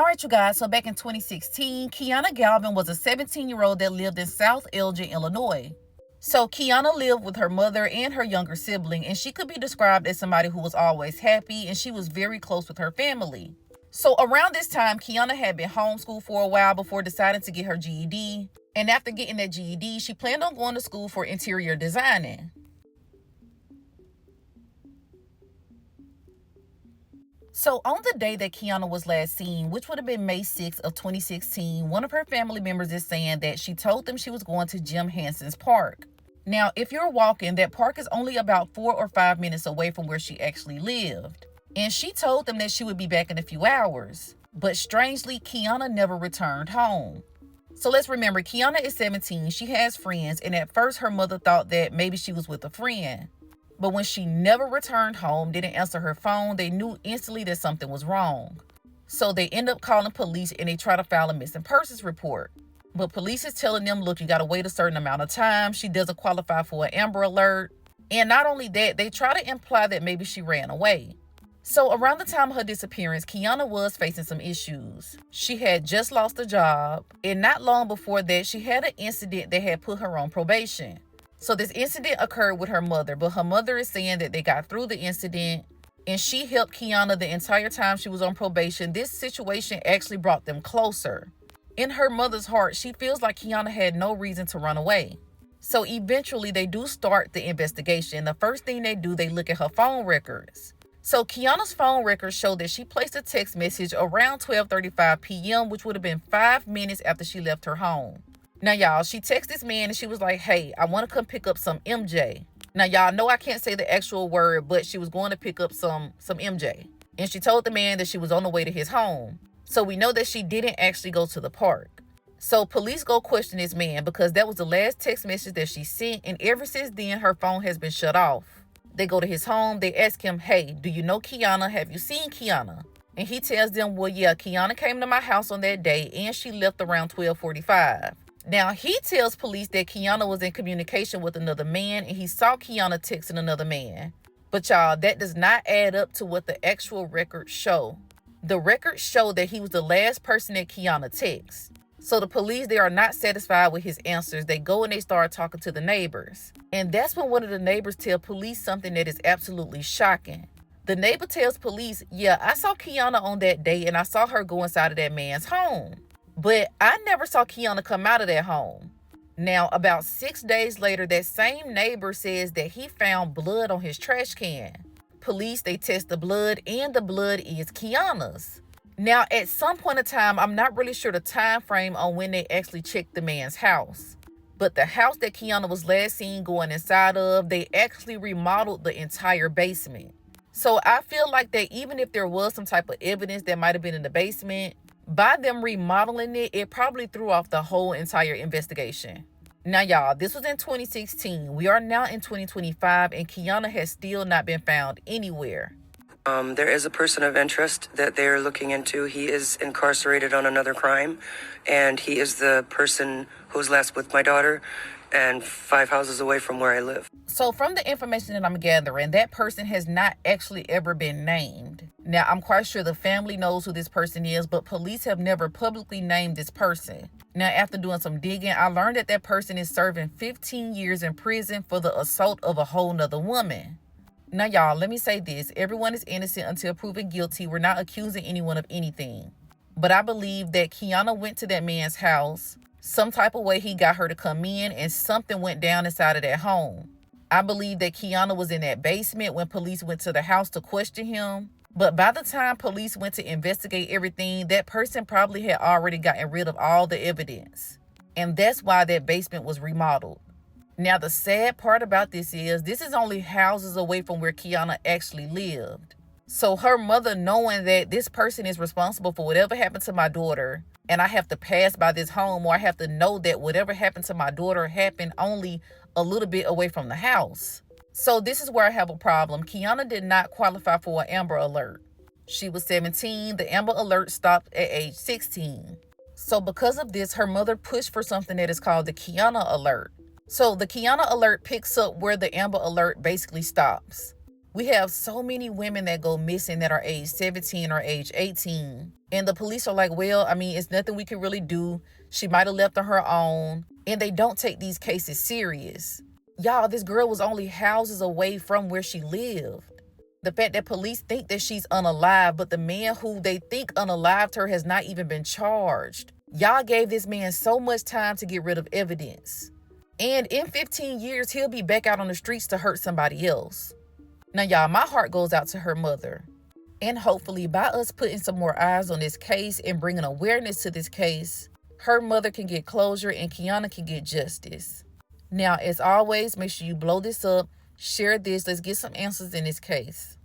All right, you guys, so back in 2016, Kiana Galvin was a 17-year-old that lived in South Elgin, Illinois. So Kiana lived with her mother and her younger sibling, and she could be described as somebody who was always happy, and she was very close with her family. So around this time, Kiana had been homeschooled for a while before deciding to get her GED. And after getting that GED, she planned on going to school for interior designing. So on the day that Kiana was last seen, which would have been May 6th of 2016, one of her family members is saying that she told them she was going to Jim Hanson's park. Now, if you're walking, that park is only about 4 or 5 minutes away from where she actually lived. And she told them that she would be back in a few hours. But strangely, Kiana never returned home. So let's remember, Kiana is 17, she has friends, and at first her mother thought that maybe she was with a friend. But when she never returned home, didn't answer her phone, they knew instantly that something was wrong. So they end up calling police and they try to file a missing persons report. But police is telling them, look, you got to wait a certain amount of time. She doesn't qualify for an Amber Alert. And not only that, they try to imply that maybe she ran away. So around the time of her disappearance, Kiana was facing some issues. She had just lost a job, and not long before that, she had an incident that had put her on probation. So this incident occurred with her mother, but her mother is saying that they got through the incident and she helped Kiana the entire time she was on probation. This situation actually brought them closer. In her mother's heart, she feels like Kiana had no reason to run away. So eventually they do start the investigation. The first thing they do, they look at her phone records. So Kiana's phone records show that she placed a text message around 12:35 p.m., which would have been 5 minutes after she left her home. Now, y'all, she texted this man and she was like, hey, I want to come pick up some MJ. Now, y'all know I can't say the actual word, but she was going to pick up some MJ. And she told the man that she was on the way to his home. So we know that she didn't actually go to the park. So police go question this man because that was the last text message that she sent. And ever since then, her phone has been shut off. They go to his home. They ask him, hey, do you know Kiana? Have you seen Kiana? And he tells them, well, yeah, Kiana came to my house on that day and she left around 12:45. Now, he tells police that Kiana was in communication with another man and he saw Kiana texting another man. But y'all, that does not add up to what the actual records show. The records show that he was the last person that Kiana texted. So the police, they are not satisfied with his answers. They go and they start talking to the neighbors. And that's when one of the neighbors tell police something that is absolutely shocking. The neighbor tells police, yeah, I saw Kiana on that day and I saw her go inside of that man's home. But I never saw Kiana come out of that home. Now, about 6 days later, that same neighbor says that he found blood on his trash can. Police, they test the blood and the blood is Kiana's. Now, at some point in time, I'm not really sure the time frame on when they actually checked the man's house. But the house that Kiana was last seen going inside of, they actually remodeled the entire basement. So I feel like that even if there was some type of evidence that might have been in the basement, by them remodeling it, it probably threw off the whole entire investigation. Now, y'all, this was in 2016. We are now in 2025, and Kiana has still not been found anywhere. There is a person of interest that they're looking into. He is incarcerated on another crime, and he is the person who's last with my daughter and 5 houses away from where I live. So from the information that I'm gathering, that person has not actually ever been named. Now, I'm quite sure the family knows who this person is, but police have never publicly named this person. Now, after doing some digging, I learned that that person is serving 15 years in prison for the assault of a whole nother woman. Now, y'all, let me say this. Everyone is innocent until proven guilty. We're not accusing anyone of anything. But I believe that Kiana went to that man's house. Some type of way he got her to come in and something went down inside of that home. I believe that Kiana was in that basement when police went to the house to question him. But by the time police went to investigate everything, that person probably had already gotten rid of all the evidence. And that's why that basement was remodeled. Now, the sad part about this is only houses away from where Kiana actually lived. So her mother, knowing that this person is responsible for whatever happened to my daughter, and I have to pass by this home, or I have to know that whatever happened to my daughter happened only a little bit away from the house. So this is where I have a problem. Kiana did not qualify for an Amber Alert. She was 17. The Amber Alert stopped at age 16. So because of this, her mother pushed for something that is called the Kiana Alert. So the Kiana Alert picks up where the Amber Alert basically stops. We have so many women that go missing that are age 17 or age 18. And the police are like, well, I mean, it's nothing we can really do. She might have left on her own. And they don't take these cases serious. Y'all, this girl was only houses away from where she lived. The fact that police think that she's unalive, but the man who they think unalived her has not even been charged. Y'all gave this man so much time to get rid of evidence. And in 15 years, he'll be back out on the streets to hurt somebody else. Now, y'all, my heart goes out to her mother. And hopefully, by us putting some more eyes on this case and bringing awareness to this case, her mother can get closure and Kianna can get justice. Now, as always, make sure you blow this up, share this. Let's get some answers in this case.